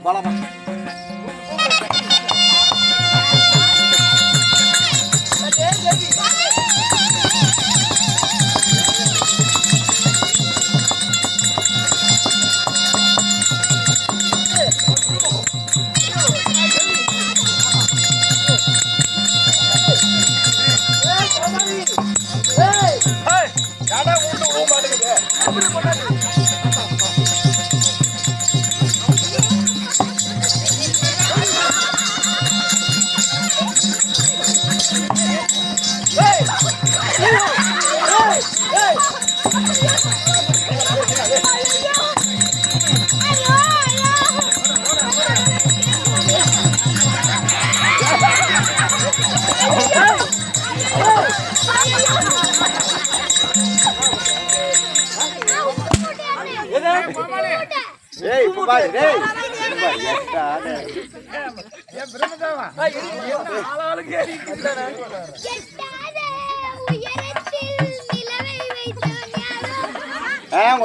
வளமா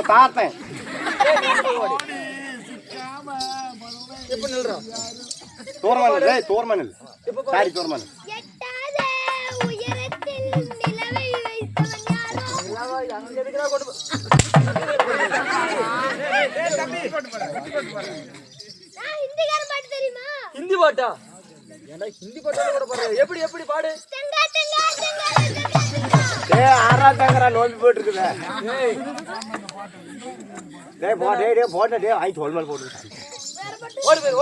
தாத்தேன் தோர்மனில் sorry தோர்மனில் Hindi பாட்டா ஏண்டா ஹிந்தி பாட்டா கூட பாரு எப்படி எப்படி பாடு ஆறாட்டாங்கறா நோம்பி போட்டு இருக்குதே டேய் போ டேய் போடா டேய் ஐ தோல்மல் போடு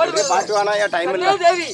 ஓடு பாட்டு வானா யா டைம் இல்ல தேவி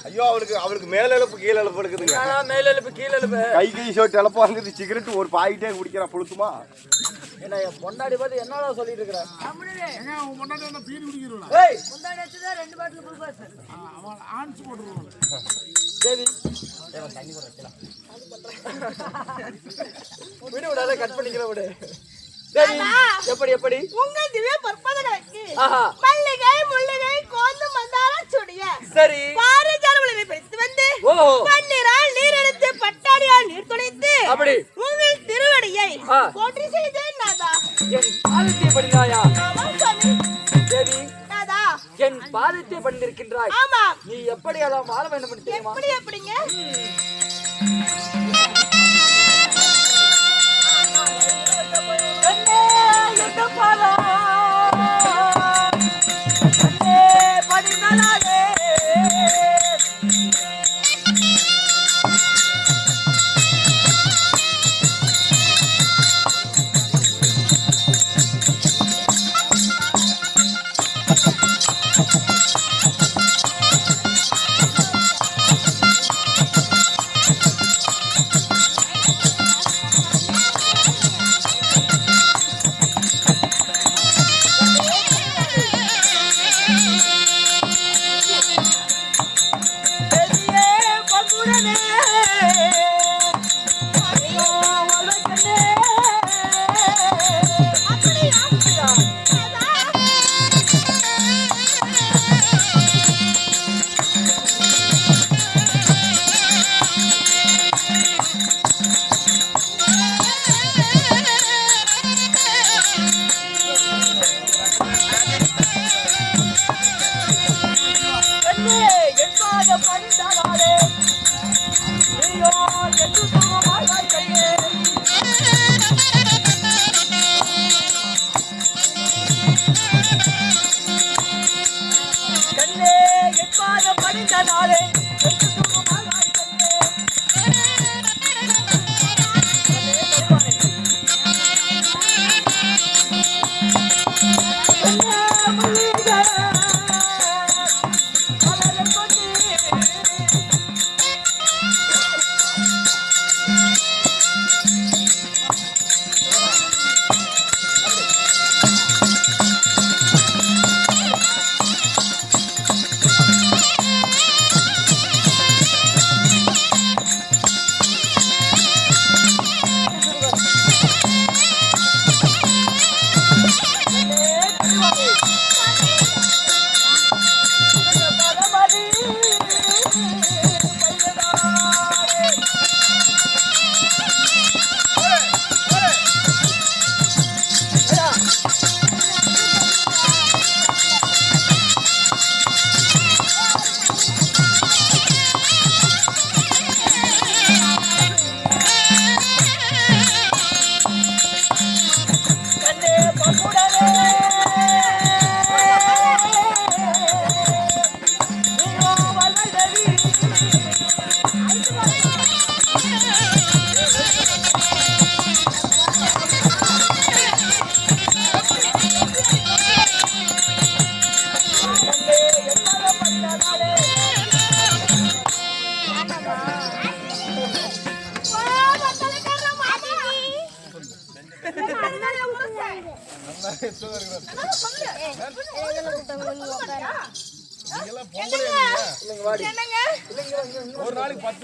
ஐயோ அவளுக்கு மேல எழுப்பு கீழ எழுப்பு இருக்குதுங்க. மேல எழுப்பு கீழ எழுப்பு கை ஷர்ட் எழுப்பு வாங்குது சிகரெட் ஒரு பாக்கெட்டே குடிக்கிறா புளுத்துமா. என்ன பொண்டாடி பார்த்து என்னடா சொல்லிட்டு இருக்கற? ஏங்க உன் பொண்டாடி அந்த பீடி குடிக்கிறா. ஏய் பொண்டாடி வச்சதா ரெண்டு பாட்டில் ஃபுல் பாஸ். அவன் ஆன்ஸ் போடுறான். தேவி ஏன் தண்ணி போட வச்சலாம். வீடியோ விடாத கட் பண்ணிக்கற விடு. தேவி எப்படி எப்படி உங்க திவ்ய பற்பதங்களுக்கு ஆஹா மல்லிகை முல்லிகை கோந்து மந்தார சுடிய சரி பாரிஜாலவளை பிடித்து வந்து ஓஹோ பன்னீரால் நீர் எடுத்து பட்டாடியால் நீர் துடைத்து அப்படி உங்கள் திருவடியை போற்றி செய்தேன் நாதா. என் பாதத்தை படினாயா? ஆமா சாமி. தேவி நாதா என் பாதத்தை படிந்திருக்கின்றாய். ஆமா. நீ எப்படி எல்லாம் வாழ வேண்டும் என்று தெரியுமா? எப்படி எப்படிங்க? ஒரு நாளைக்கு 10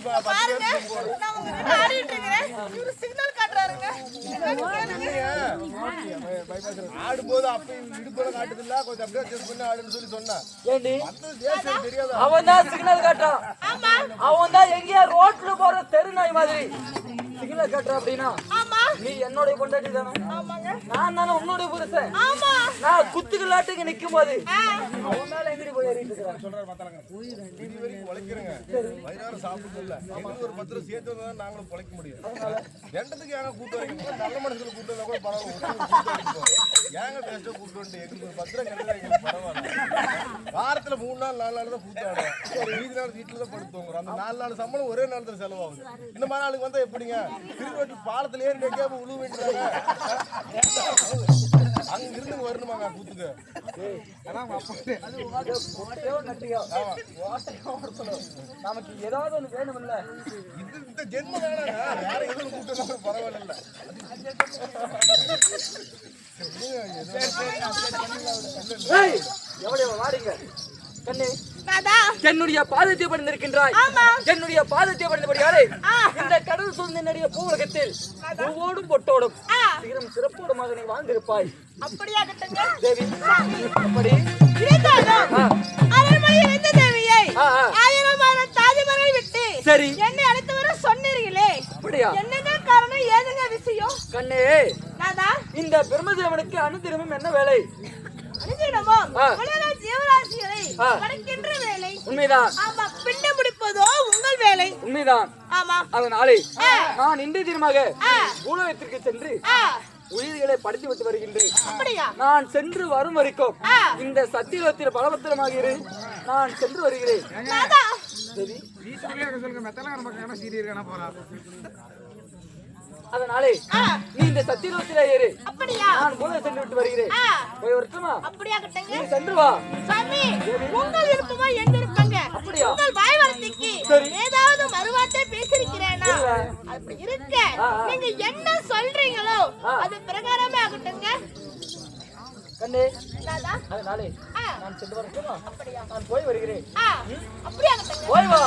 ஆடும்போது அப்ப இடுப்புல காட்டுது இல்ல கொஞ்சம் அப்படியே செக் பண்ணி ஆடுன்னு சொல்லி சொன்னா தெரியாது. அவன் தான் சிக்னல் காட்டான். அவன் தான் எங்கேயா ரோட்ல போற தெரு நாய் மாதிரி சிக்னல் காட்டுற அப்படின்னா நீ என்னோட கொண்டாடி தானே, நான் தானே உன்னோட புருஷன். நான் குத்துக்கலாட்டுக்கு நிக்கும் போது அவன் மேல எங்கடி போய் ஏறிட்டு இருக்கிறான் சொல்றாரு பார்த்தாங்க. இது வரைக்கும் உழைக்கிறேங்க, வயிறார சாப்பிட்டு இல்ல எங்களுக்கு ஒரு 10 ரூபா சேர்த்து வந்தா நாங்களும் பொழைக்க முடியும். ரெண்டத்துக்கு ஏங்க கூட்டு வரீங்க? நல்ல மனசுல கூட்டு வந்தா கூட பரவாயில்ல, ஏங்க பேச கூட்டு வந்து எங்களுக்கு ஒரு 10 ரூபா கிடையாது, எங்களுக்கு பரவாயில்ல. வாரத்துல 3 நாள் 4 நாள் தான் கூட்டு ஆடுறோம், மீதி நாள் வீட்டுல தான் படுத்துவோங்க. அந்த 4 நாள் சம்பளம் ஒரே நாள் தான் செலவாகுது. இந்த மாதிரி நாளுக்கு வந்தா எப்படிங்க? திருவட்டி பாலத்துல ஏறி கேப்ப உழுவு வேண்டியதாங்க, அங்க இருந்து வரணுமாங்க கூத்துக்கு. நமக்கு ஏதாவது ஒண்ணு வேணும் இல்ல, இந்த ஜென்மம் வேணாங்க, வேற எதுவும் கூட்டு பரவாயில்ல. எவ்வளவு வாடிங்க கண்ணே, என்னுடைய பாதத்தை பணிந்திருக்கின்றாய். என்னுடைய பாதத்தை பணிந்தபடியாலே இந்த கடல் சூழ்ந்த நிறைய பூவுலகத்தில் பூவோடும் பொட்டோடும் சீரம் சிறப்போடுமாக நீ வாழ்ந்திருப்பாய். தேவி அப்படி சரி என்னை அழைத்து வர சொன்னீர்களே, அப்படியா? என்னங்க காரணம், ஏதுங்க விஷயம்? கண்ணே, இந்த பிரம்மதேவனுக்கு அனுதினமும் என்ன வேலை? உண்மைதான். பின்னம் முடிப்பதோ உங்கள் வேலை. உண்மைதான். ஆமா. அதனாலே நான் இன்றைய தினமாக பூலோகத்திற்கு சென்று உயிர்களை படித்து விட்டு வருகின்றேன். அப்படியா? நான் சென்று வரும் வரைக்கும் இந்த சத்தியத்தில் பலபத்திரமாக இரு, நான் சென்று வருகிறேன். அதனாலே நீ இந்த சத்தியத்தில் ஏறு, நான் பூலோகம் சென்று விட்டு வருகிறேன். போய் வரட்டுமா? நீ சென்று வா. சாமி, உங்கள் விருப்பமா என் விருப்பங்க? அப்படியா? உங்கள் வாய் வார்த்தைக்கு ஏதாவது மறுவார்த்தை பேசிருக்கிறேனா? அப்படி இருக்க நீங்க என்ன சொல்றீங்களோ அது பிரகாரமே ஆகட்டுங்க. கண்ணே, அதனாலே நான் சென்று வரட்டுமா? நான் போய் வருகிறேன். அப்படியே ஆகட்டுங்க. போய் வா.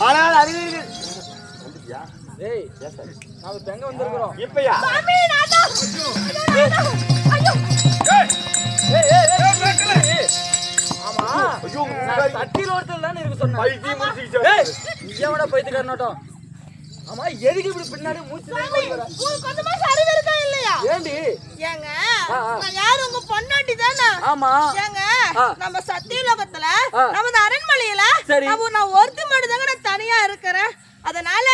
ஆனால் அறிவீர்கள் ஏய், நாம எங்க வந்திருக்கிறோம் இப்பயா? சாமி, நாதா. ஐயோ. ஆமா, ஐயோ, சட்டியில் ஒருத்தர் தானே இருக்கு சொன்ன. பைத்தியம் முடிச்சுக்கிச்சு. எவனா பைத்தியக்காரனாட்டம்? ஆமா, எதுக்கு இப்படி பின்னாடி மூச்சு உங்களுக்கு கொஞ்சமா அறிவு இருக்கா இல்லையா? ஏண்டி? ஏங்க, நான் யாரு, உங்க பொண்டாட்டி தானே? ஆமா. ஏங்க, நம்ம சத்தியலோகத்துல நமது அரண்மனையில சரி, நான் ஒருத்தி மட்டும் தாங்க நான் தனியா இருக்கிறேன். அதனால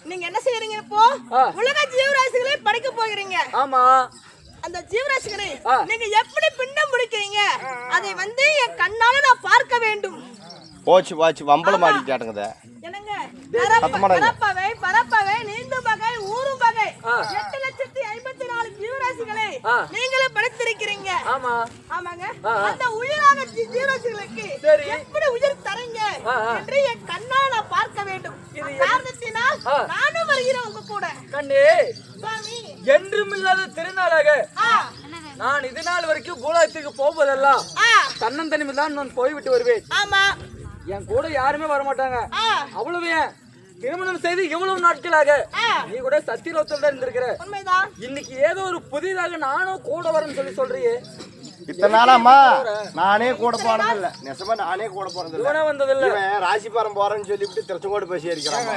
நீங்க என்ன செய்யறீங்க? இப்போ உலக ஜீவராசிகளை படைக்க போகிறீங்க. ஆமா. அந்த ஜீவராசிகளை நீங்க எப்படி பின்னம் முடிக்கிறீங்க அதை என் கண்ணால நான் பார்க்க வேண்டும். போச்சு போச்சு, வம்பளம் மாட்டிட்டானுங்க. என்னங்க, பரப்பவை பரப்பவை நீந்து பகை ஊரும் பகை 8,54,000 ஜீவராசிகளை நீங்களே படைத்திருக்கிறீங்க. ஆமா. ஆமாங்க. அந்த உயிரான ஜீவராசிகளுக்கு எப்படி உயிர் தரீங்க என்று என் கண்ணால நான் பார்க்க வேண்டும். காரணத்தினால் நானும் வருகிறேன் உங்க கூட. கண்ணே, சுவாமி, என்றும் இல்லாத திருநாளாக நான் இது நாள் வரைக்கும் பூலோகத்துக்கு போவதெல்லாம் தன்னந்தனிமையில் தான் நான் போய்விட்டு வருவேன். ஆமா. என் கூட யாருமே வரமாட்டாங்க. அவ்வளவு ஏன் திருமணம் செய்து இவ்வளவு நாட்களாக நீ கூட சத்தியலோகத்தில் தான் இருந்திருக்கிற. உண்மைதான். இன்னைக்கு ஏதோ ஒரு புதிதாக நானும் கூட வரேன்னு சொல்றியே. இத்தனை நாளாமா நானே கூட போனதில்ல, நெசமா நானே கூட போனதில்ல. வந்ததில்ல. ராசிபுரம் போறேன்னு சொல்லிவிட்டு திருச்செங்கோடு பேசி இருக்கிறாங்க.